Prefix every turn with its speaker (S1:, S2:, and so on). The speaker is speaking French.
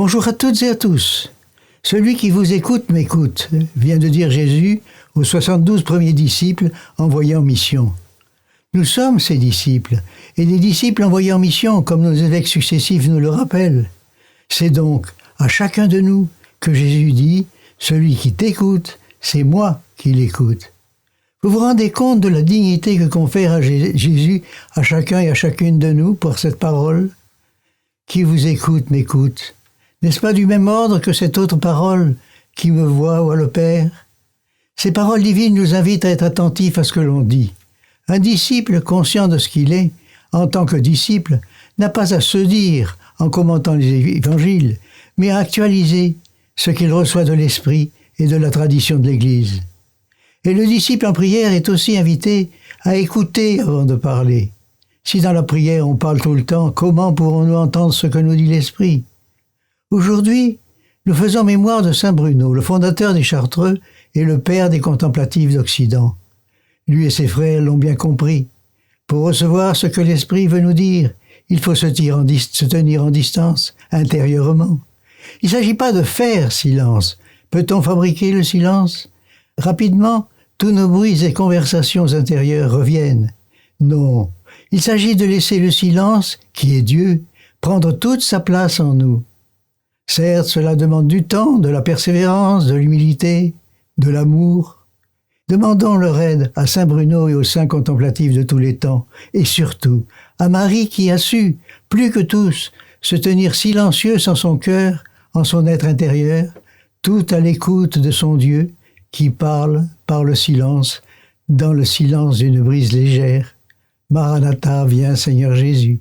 S1: Bonjour à toutes et à tous. Celui qui vous écoute m'écoute, vient de dire Jésus aux 72 premiers disciples envoyés en mission. Nous sommes ses disciples, et des disciples envoyés en mission, comme nos évêques successifs nous le rappellent. C'est donc à chacun de nous que Jésus dit « Celui qui t'écoute, c'est moi qui l'écoute ». Vous vous rendez compte de la dignité que confère à Jésus à chacun et à chacune de nous pour cette parole ? Qui vous écoute m'écoute. N'est-ce pas du même ordre que cette autre parole « Qui me voit voit le Père » ? Ces paroles divines nous invitent à être attentifs à ce que l'on dit. Un disciple conscient de ce qu'il est, en tant que disciple, n'a pas à se dire en commentant les évangiles, mais à actualiser ce qu'il reçoit de l'Esprit et de la tradition de l'Église. Et le disciple en prière est aussi invité à écouter avant de parler. Si dans la prière on parle tout le temps, comment pourrons-nous entendre ce que nous dit l'Esprit ? Aujourd'hui, nous faisons mémoire de Saint Bruno, le fondateur des Chartreux et le père des contemplatifs d'Occident. Lui et ses frères l'ont bien compris. Pour recevoir ce que l'Esprit veut nous dire, il faut se tenir en distance, intérieurement. Il ne s'agit pas de faire silence. Peut-on fabriquer le silence ? Rapidement, tous nos bruits et conversations intérieures reviennent. Non, il s'agit de laisser le silence, qui est Dieu, prendre toute sa place en nous. Certes, cela demande du temps, de la persévérance, de l'humilité, de l'amour. Demandons leur aide à Saint Bruno et aux saints contemplatifs de tous les temps, et surtout à Marie qui a su, plus que tous, se tenir silencieuse en son cœur, en son être intérieur, tout à l'écoute de son Dieu, qui parle par le silence, dans le silence d'une brise légère. Maranatha, viens Seigneur Jésus.